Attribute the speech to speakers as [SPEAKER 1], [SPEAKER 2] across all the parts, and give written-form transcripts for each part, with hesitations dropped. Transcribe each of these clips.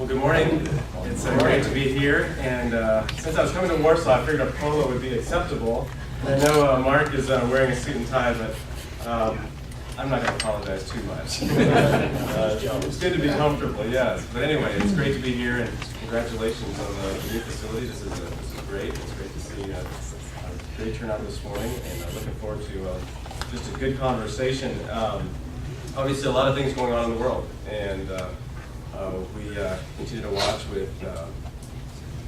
[SPEAKER 1] Well, good morning. It's great to be here, and since I was coming to Warsaw, I figured a polo would be acceptable. I know Mark is wearing a suit and tie, but I'm not going to apologize too much. It's good to be comfortable, yes. But anyway, it's great to be here, and congratulations on the new facility. This is great. It's great to see a great turnout this morning, and looking forward to just a good conversation. Obviously, a lot of things going on in the world, and we continue to watch with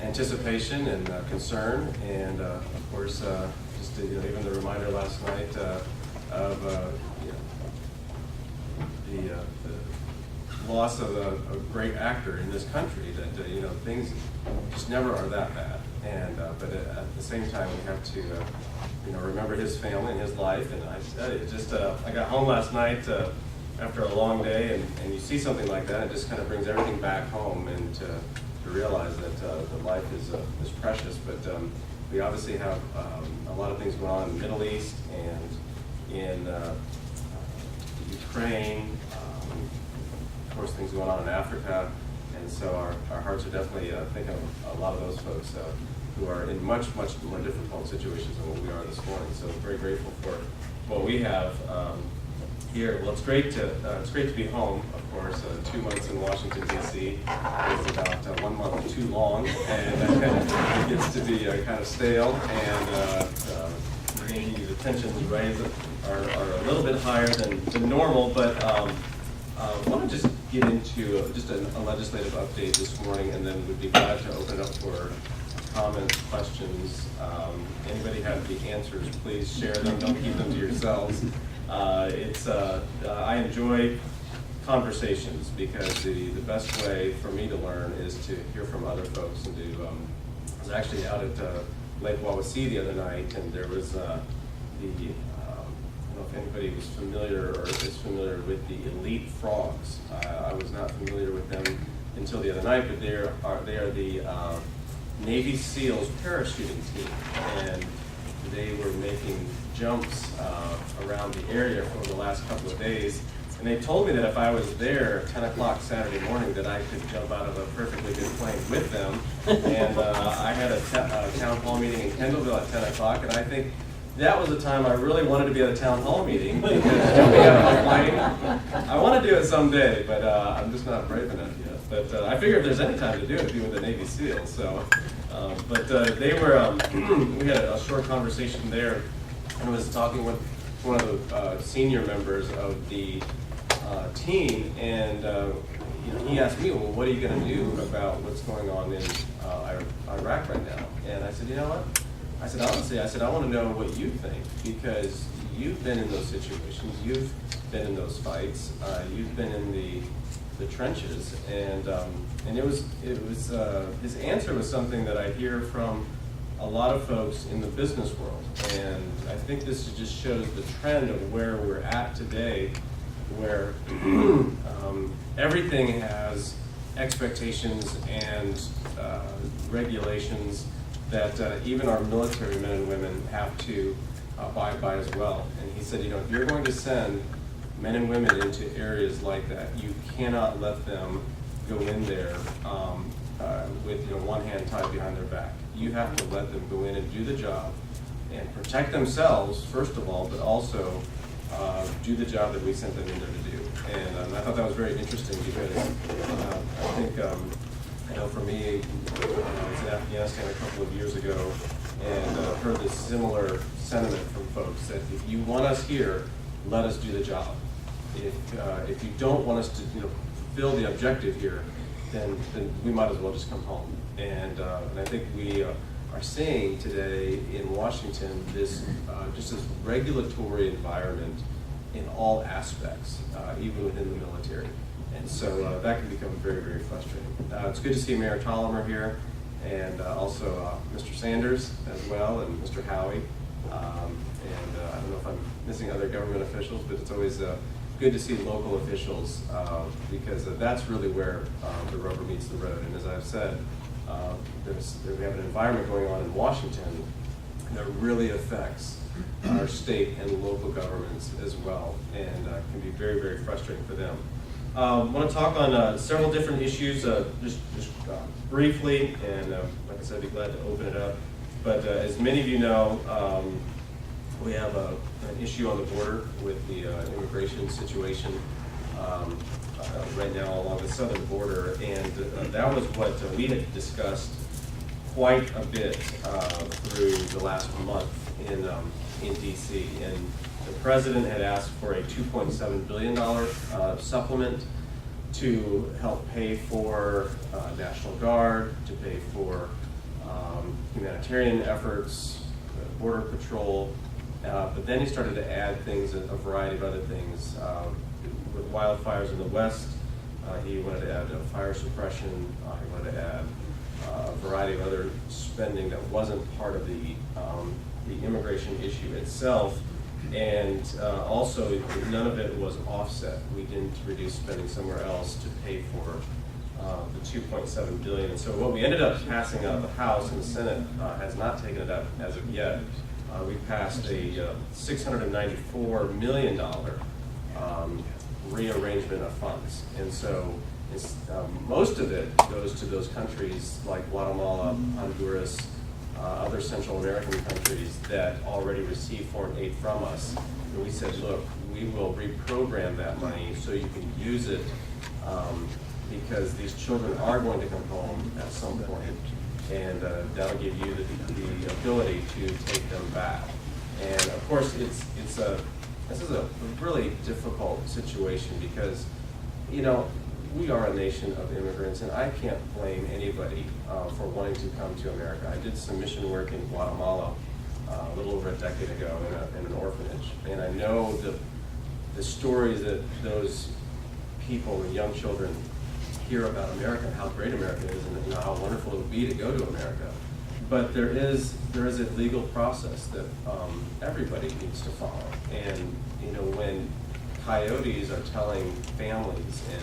[SPEAKER 1] anticipation and concern, and of course, just even the reminder last night of the loss of a great actor in this country. That things just never are that bad, and but at the same time, we have to remember his family and his life. And I tell you, just I got home last night after a long day, and you see something like that, it just kind of brings everything back home, and to realize that life is precious. But we obviously have a lot of things going on in the Middle East and in Ukraine, of course things going on in Africa, and so our hearts are definitely thinking of a lot of those folks who are in much more difficult situations than what we are this morning. So very grateful for what we have here. Well, it's great to be home, of course. 2 months in Washington, D.C. is about 1 month too long, and it gets to be kind of stale, and maybe the tensions are a little bit higher than normal, but I want to just get into just a legislative update this morning, and then we'd be glad to open it up for comments, questions. Anybody have the answers, please share them. Don't keep them to yourselves. I enjoy conversations, because the best way for me to learn is to hear from other folks. And I was actually out at Lake Wawasee the other night, and there was I don't know if anybody was familiar or is familiar with the elite frogs. I was not familiar with them until the other night, but they are the Navy SEALs parachuting team, and they were making jumps around the area for the last couple of days. And they told me that if I was there at 10 o'clock Saturday morning, that I could jump out of a perfectly good plane with them. And I had a town hall meeting in Kendallville at 10 o'clock, and I think that was the time I really wanted to be at a town hall meeting, because jumping out of a plane, I want to do it someday, but I'm just not brave enough yet. But I figure if there's any time to do it, it'd be with the Navy SEALs. So, but they were, we had a short conversation there, and I was talking with one of the senior members of the team, and he asked me, well, what are you going to do about what's going on in Iraq right now? And I said, you know what? I said, honestly, I want to know what you think, because you've been in those situations, you've been in those fights, you've been in the trenches, and it was his answer was something that I hear from a lot of folks in the business world, and I think this just shows the trend of where we're at today, where everything has expectations and regulations that even our military men and women have to abide by as well. And he said, if you're going to send men and women into areas like that, you cannot let them go in there with one hand tied behind their back. You have to let them go in and do the job and protect themselves, first of all, but also do the job that we sent them in there to do. And I thought that was very interesting, because I think, I know for me, I was in Afghanistan a couple of years ago, and heard this similar sentiment from folks that if you want us here, let us do the job. If you don't want us to fulfill the objective here, then we might as well just come home. And I think we are seeing today in Washington this just this regulatory environment in all aspects, even within the military. And so that can become very frustrating. It's good to see Mayor Tolomer here, and also Mr. Sanders as well, and Mr. Howie. And I don't know if I'm missing other government officials, but it's always good to see local officials, because that's really where the rubber meets the road. And as I've said, we have an environment going on in Washington that really affects our state and local governments as well, and can be very frustrating for them. I want to talk on several different issues, just briefly, and like I said, I'd be glad to open it up. But as many of you know, we have an issue on the border with the immigration situation right now along the southern border, and that was what we had discussed quite a bit through the last month in D.C. And the president had asked for a $2.7 billion supplement to help pay for National Guard, to pay for humanitarian efforts, Border Patrol, but then he started to add things, a variety of other things. With wildfires in the West, he wanted to add fire suppression, he wanted to add a variety of other spending that wasn't part of the immigration issue itself. And also, none of it was offset. We didn't reduce spending somewhere else to pay for the $2.7 billion. And so what we ended up passing out of the House, and the Senate has not taken it up as of yet. We passed a $694 million rearrangement of funds. And so most of it goes to those countries like Guatemala, Honduras, other Central American countries that already receive foreign aid from us. And we said, look, we will reprogram that money so you can use it because these children are going to come home at some point, and that'll give you the ability to take them back. And of course, this is a really difficult situation because, you know, we are a nation of immigrants, and I can't blame anybody for wanting to come to America. I did some mission work in Guatemala a little over a decade ago in an orphanage, and I know the stories that those people and young children hear about America and how great America is, and how wonderful it would be to go to America. But there is a legal process that everybody needs to follow, and you know, when coyotes are telling families and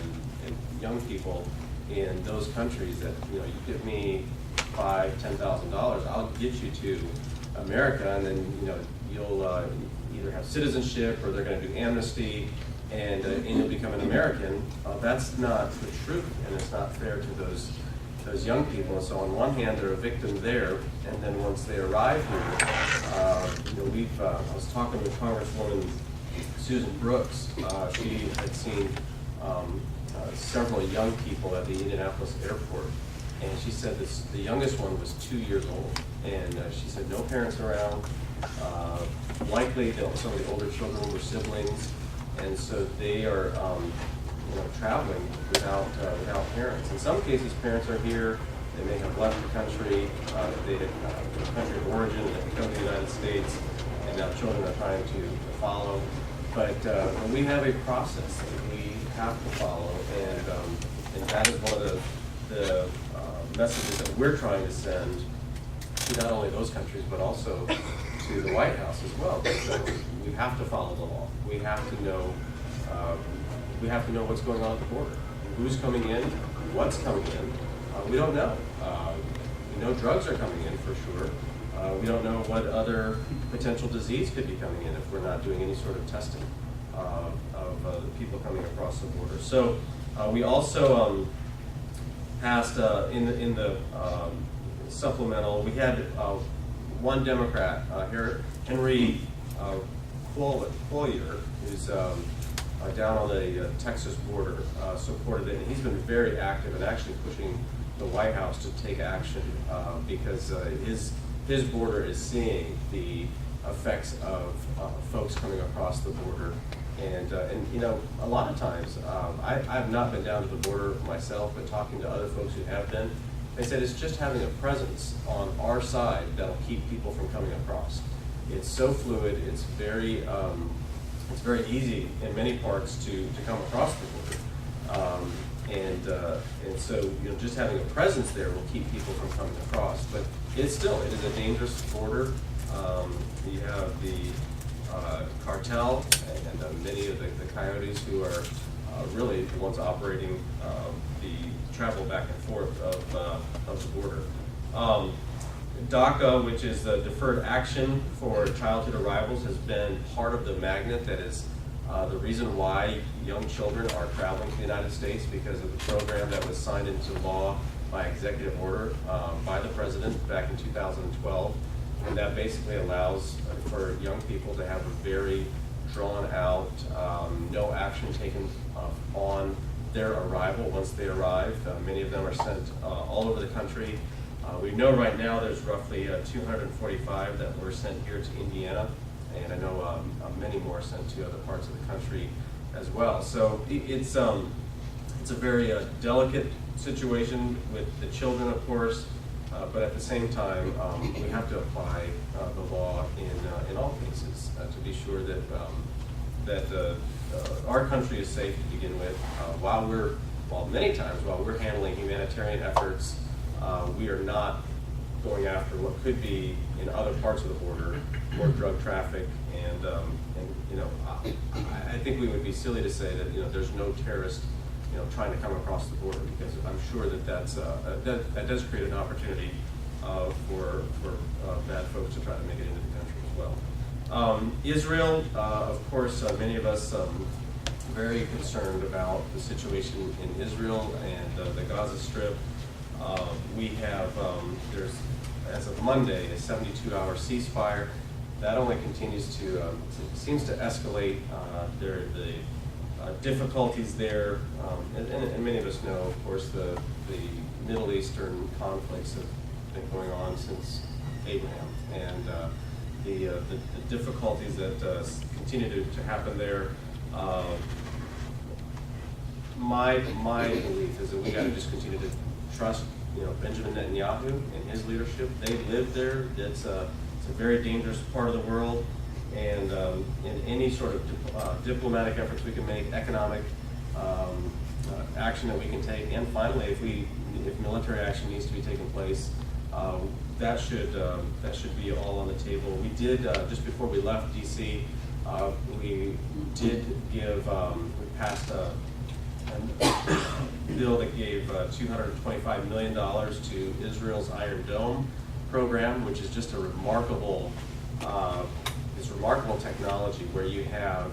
[SPEAKER 1] young people in those countries that, you know, you give me $5,000-$10,000, I'll get you to America, and then, you know, you'll either have citizenship or they're going to do amnesty, and you'll become an American. That's not the truth, and it's not fair to those young people. And so on one hand, they're a victim there, and then once they arrive here, you know, I was talking with Congresswoman Susan Brooks. She had seen several young people at the Indianapolis airport, and she said the youngest one was 2 years old, and she said no parents around. Likely some of the older children were siblings, and so they are you know, traveling without parents. In some cases, parents are here. They may have left the country, they the country of origin, they come to the United States, and now children are trying to follow. But we have a process that we have to follow, and that is one of the messages that we're trying to send to not only those countries, but also to the White House as well. So we have to follow the law. We have to know what's going on at the border, who's coming in, what's coming in. We don't know. We know drugs are coming in for sure. We don't know what other potential disease could be coming in if we're not doing any sort of testing of the people coming across the border. So we also passed in the supplemental. We had one Democrat, Henry Collier, who's down on the Texas border, supported it, and he's been very active and actually pushing the White House to take action because his border is seeing the effects of folks coming across the border, and you know, a lot of times I have not been down to the border myself, but talking to other folks who have been, they said it's just having a presence on our side that'll keep people from coming across. It's so fluid. It's very easy in many parts to come across the border, and so, you know, just having a presence there will keep people from coming across. But it is a dangerous border. You have the cartel and many of the coyotes who are really the ones operating the travel back and forth of the border. DACA, which is the Deferred Action for Childhood Arrivals, has been part of the magnet that has The reason why young children are traveling to the United States because of the program that was signed into law by executive order by the president back in 2012. And that basically allows for young people to have a very drawn out, no action taken on their arrival once they arrive. Many of them are sent all over the country. We know right now there's roughly 245 that were sent here to Indiana, and I know many more sent to other parts of the country as well. So it's a very delicate situation with the children, of course, but at the same time, we have to apply the law in all cases to be sure that our country is safe to begin with. Many times while we're handling humanitarian efforts, we are not going after what could be in other parts of the border, more drug traffic, and I think we would be silly to say that there's no terrorist trying to come across the border, because I'm sure that that does create an opportunity for bad folks to try to make it into the country as well. Israel, of course, many of us very concerned about the situation in Israel and the Gaza Strip. We have, there's, as of Monday, a 72-hour ceasefire. That only continues to, seems to escalate. The difficulties there, and many of us know, of course, the Middle Eastern conflicts have been going on since Abraham, and the difficulties that continue to happen there. My belief is that we got to just continue to trust, Benjamin Netanyahu and his leadership. They live there. It's a very dangerous part of the world, and in any sort of diplomatic efforts we can make, economic action that we can take, and finally, if military action needs to be taking place, that should be all on the table. We did just before we left D.C. We did give we passed a bill that gave $225 million to Israel's Iron Dome program, which is just a remarkable technology where you have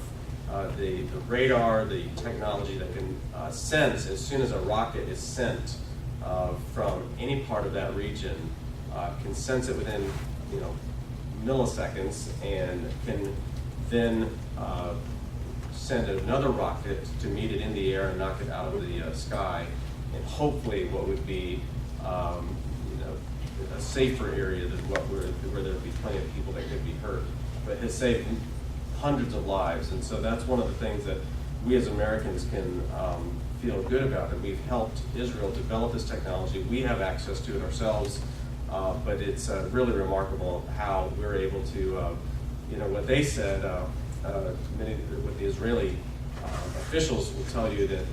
[SPEAKER 1] the radar, the technology that can sense as soon as a rocket is sent from any part of that region, can sense it within milliseconds, and can then send another rocket to meet it in the air and knock it out of the sky, and hopefully what would be a safer area than where there would be plenty of people that could be hurt, but has saved hundreds of lives. And so that's one of the things that we as Americans can feel good about, that we've helped Israel develop this technology. We have access to it ourselves, but it's really remarkable how we're able to, what they said, what the Israeli officials will tell you, that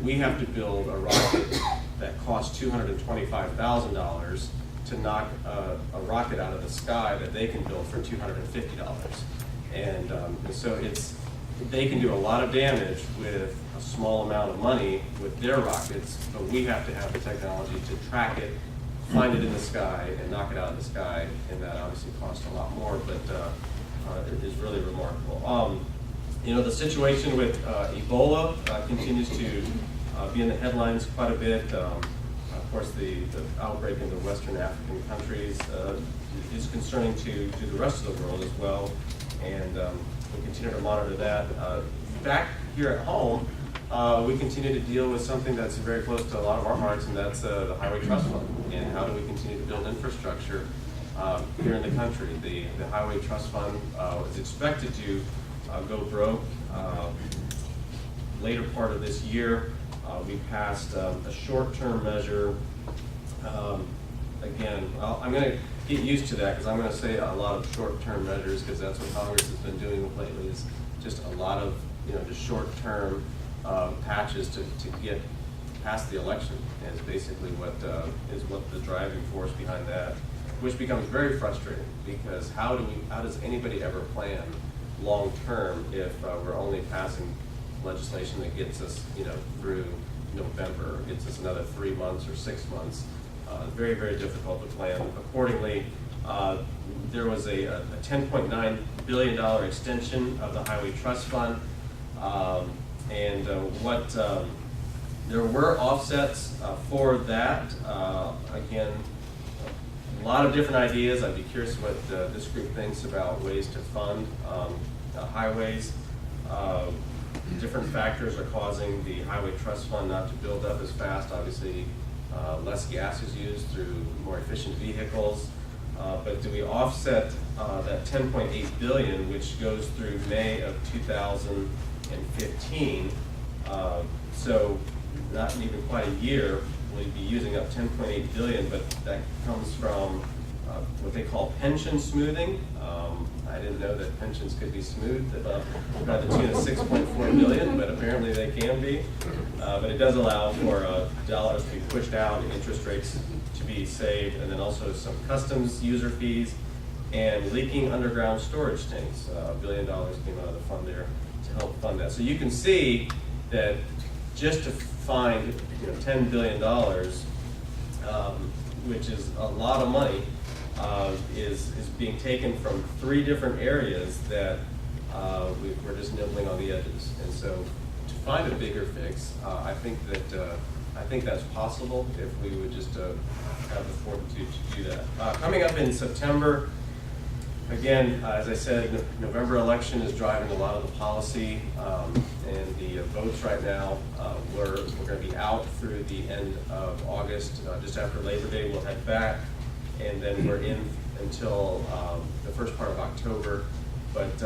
[SPEAKER 1] we have to build a rocket that costs $225,000 to knock a rocket out of the sky that they can build for $250. And so they can do a lot of damage with a small amount of money with their rockets, but we have to have the technology to track it, find it in the sky, and knock it out of the sky, and that obviously costs a lot more, but it is really remarkable. The situation with Ebola continues to be in the headlines quite a bit. Of course, the outbreak in the Western African countries is concerning to the rest of the world as well, and we continue to monitor that. Back here at home, we continue to deal with something that's very close to a lot of our hearts, and that's the Highway Trust Fund, and how do we continue to build infrastructure here in the country. The Highway Trust Fund is expected to go broke later part of this year. We passed a short-term measure. Again, I'm going to get used to that, because I'm going to say a lot of short-term measures, because that's what Congress has been doing lately, is just a lot of just short-term patches to get past the election, is basically what the driving force behind that, which becomes very frustrating, because how does anybody ever plan long-term if we're only passing legislation that gets us through November, gets us another 3 months or 6 months? Very, very difficult to plan accordingly. There was a $10.9 billion extension of the Highway Trust Fund. There were offsets for that. Again, a lot of different ideas. I'd be curious what this group thinks about ways to fund highways. Different factors are causing the Highway Trust Fund not to build up as fast. Obviously, less gas is used through more efficient vehicles. But do we offset that $10.8 billion, which goes through May of 2015? So not even quite a year, we'll be using up $10.8 billion, but that comes from what they call pension smoothing. I didn't know that pensions could be smoothed by the tune of $6.4 billion, but apparently they can be. But it does allow for dollars to be pushed out, interest rates to be saved, and then also some customs user fees and leaking underground storage tanks. $1 billion came out of the fund there to help fund that. So you can see that just to find $10 billion, which is a lot of money, is being taken from 3 different areas that we're just nibbling on the edges. And so to find a bigger fix, I think that's possible if we would just have the fortitude to do that. Coming up in September, again, as I said, November election is driving a lot of the policy and the votes right now. We're going to be out through the end of August. Just after Labor Day, we'll head back, and then we're in until the first part of October. But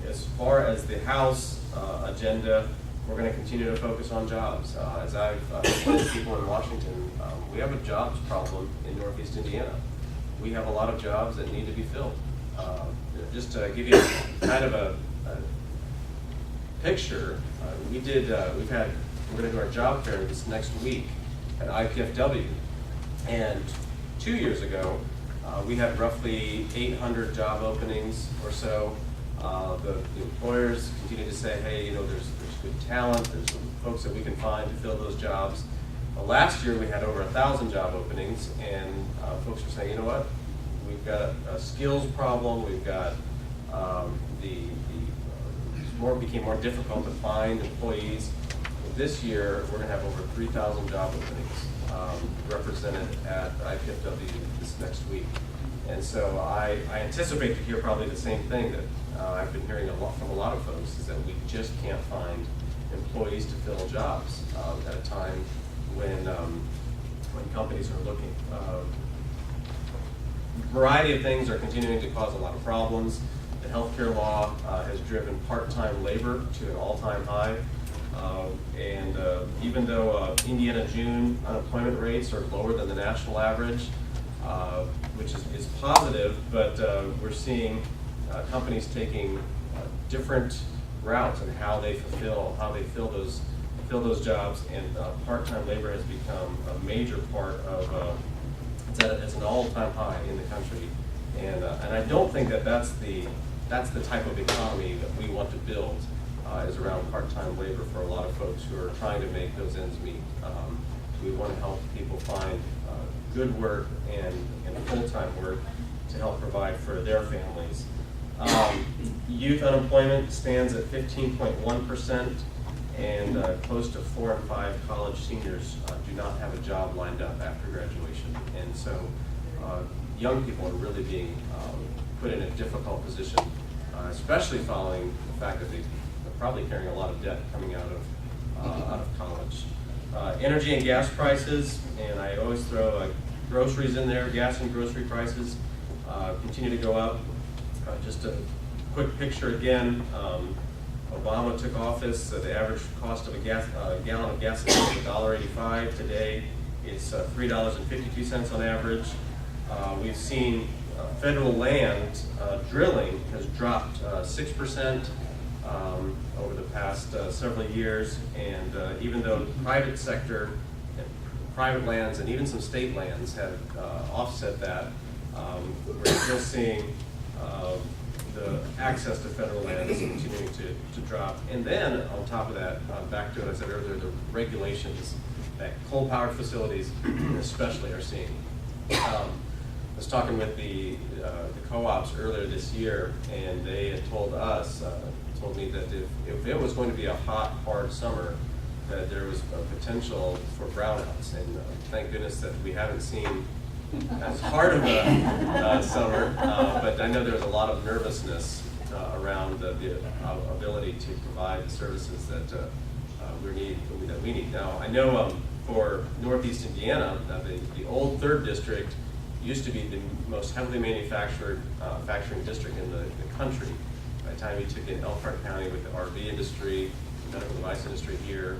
[SPEAKER 1] as far as the House agenda, we're going to continue to focus on jobs. As I've told people in Washington, we have a jobs problem in Northeast Indiana. We have a lot of jobs that need to be filled. Just to give you kind of a picture, we're going to do our job fair this next week at IPFW, and 2 years ago we had roughly 800 job openings or so. The employers continue to say, hey, there's good talent, there's some folks that we can find to fill those jobs. Last year we had over 1,000 job openings, and folks were saying, you know what? We've got a skills problem. We've got became more difficult to find employees. This year, we're going to have over 3,000 job openings represented at IPFW this next week. And so I anticipate to hear probably the same thing that I've been hearing from a lot of folks, is that we just can't find employees to fill jobs at a time when companies are looking. Variety of things are continuing to cause a lot of problems. The healthcare law has driven part-time labor to an all-time high. And even though Indiana June unemployment rates are lower than the national average, which is positive, but we're seeing companies taking different routes in how they fill those jobs, and part-time labor has become a major part of it's an all-time high in the country, and I don't think that's the type of economy that we want to build, is around part-time labor for a lot of folks who are trying to make those ends meet. We want to help people find good work and full-time work to help provide for their families. Youth unemployment stands at 15.1%, and close to 4 in 5 college seniors do not have a job lined up after graduation. And so young people are really being put in a difficult position, especially following the fact that they're probably carrying a lot of debt coming out of college. Energy and gas prices, and I always throw groceries in there. Gas and grocery prices continue to go up. Just a quick picture again. Obama took office, the average cost of a gallon of gasoline was $1.85. Today it's $3.52 on average. We've seen federal land drilling has dropped 6% over the past several years, and even though the private sector, private lands, and even some state lands have offset that, we're still seeing the access to federal land is continuing to drop. And then on top of that, back to what I said earlier, the regulations that coal-powered facilities especially are seeing. I was talking with the co-ops earlier this year, and they had told us, told me that if it was going to be a hot, hard summer, that there was a potential for brownouts. And thank goodness that we haven't seen as hard of a summer, but I know there's a lot of nervousness around the ability to provide the services that we need. Now, I know for Northeast Indiana, the old 3rd District used to be the most heavily manufacturing district in the country. By the time you took in Elkhart County with the RV industry, medical device industry here,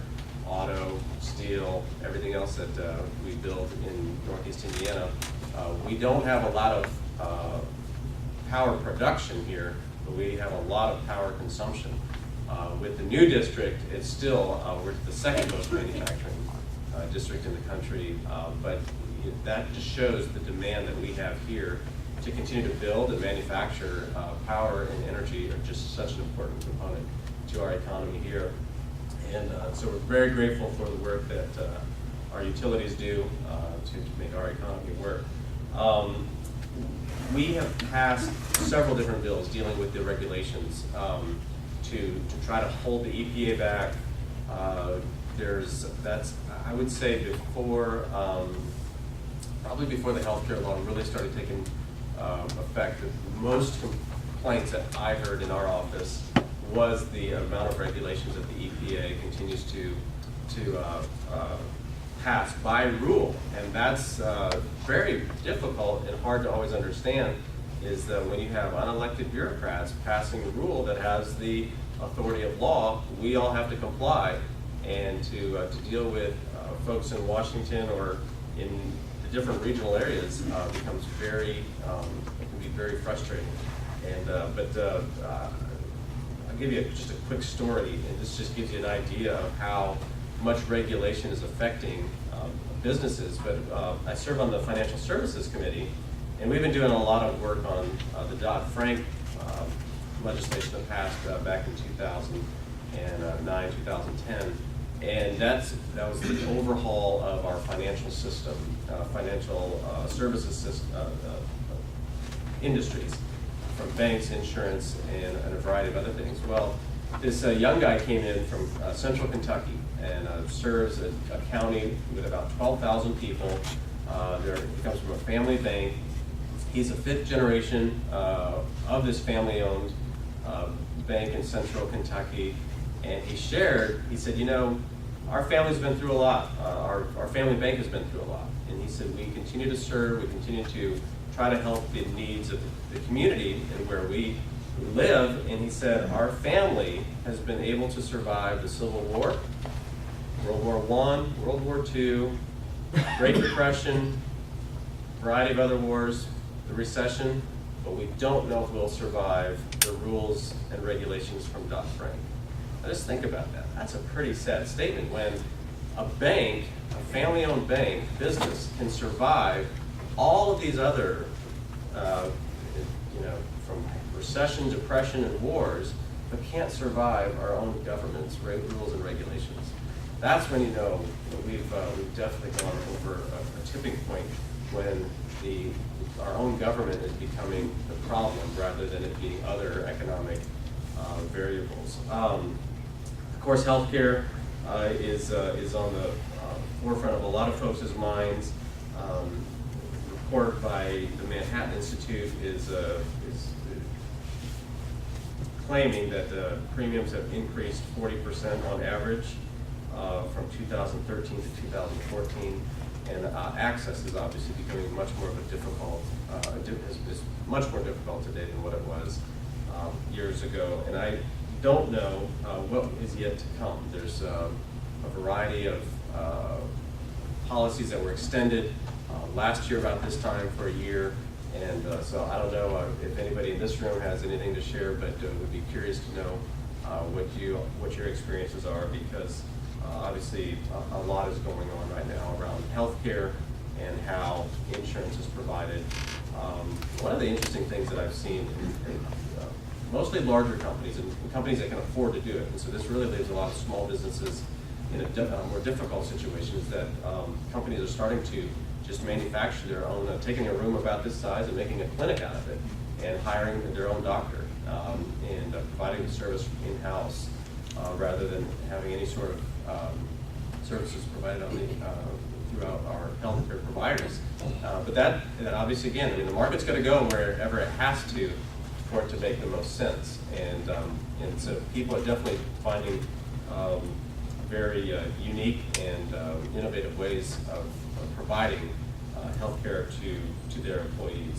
[SPEAKER 1] auto, steel, everything else that we build in Northeast Indiana, we don't have a lot of power production here, but we have a lot of power consumption. With the new district, it's still, we're the 2nd most manufacturing district in the country, but that just shows the demand that we have here to continue to build and manufacture. Power and energy are just such an important component to our economy here. And so we're very grateful for the work that our utilities do to make our economy work. We have passed several different bills dealing with the regulations to try to hold the EPA back. That's I would say before, probably before the healthcare law really started taking effect. The most complaints that I heard in our office was the amount of regulations that the EPA continues to pass by rule, and that's very difficult and hard to always understand. Is that when you have unelected bureaucrats passing a rule that has the authority of law, we all have to comply, and to deal with folks in Washington or in the different regional areas becomes very, it can be very frustrating. And I'll give you just a quick story, and this just gives you an idea of how much regulation is affecting businesses. But I serve on the Financial Services Committee, and we've been doing a lot of work on the Dodd-Frank legislation that passed back in 2009, 2010. And that was the overhaul of our financial system, financial services system, industries, from banks, insurance, and a variety of other things. Well, this young guy came in from central Kentucky and serves a county with about 12,000 people. He comes from a family bank. He's a 5th generation of this family-owned bank in central Kentucky. And he said, you know, our family's been through a lot. Our family bank has been through a lot. And he said, we continue to serve, we continue to try to help the needs of the community and where we live. And he said, our family has been able to survive the Civil War, World War I, World War II, Great Depression, a variety of other wars, the recession, but we don't know if we'll survive the rules and regulations from Dodd-Frank. Now just think about that. That's a pretty sad statement when a bank, a family-owned bank, business, can survive all of these other, from recession, depression, and wars, but can't survive our own government's rules and regulations. That's when you know we've definitely gone over a tipping point when our own government is becoming the problem rather than it being other economic variables. Of course, healthcare is on the forefront of a lot of folks' minds. A report by the Manhattan Institute is claiming that the premiums have increased 40% on average from 2013 to 2014, and access is obviously becoming much more of a difficult, is much more difficult today than what it was years ago. And I don't know what is yet to come. There's a variety of policies that were extended last year about this time for a year, and so I don't know if anybody in this room has anything to share, but would be curious to know what your experiences are, because obviously a lot is going on right now around healthcare and how insurance is provided. One of the interesting things that I've seen in mostly larger companies and companies that can afford to do it, and so this really leaves a lot of small businesses in a more difficult situation, is that companies are starting to just manufacture their own, taking a room about this size and making a clinic out of it, and hiring their own doctor. and providing the service in-house rather than having any sort of services provided on the throughout our healthcare providers. But that obviously, again, I mean, the market's going to go wherever it has to for it to make the most sense. And so people are definitely finding very unique and innovative ways of providing healthcare to their employees.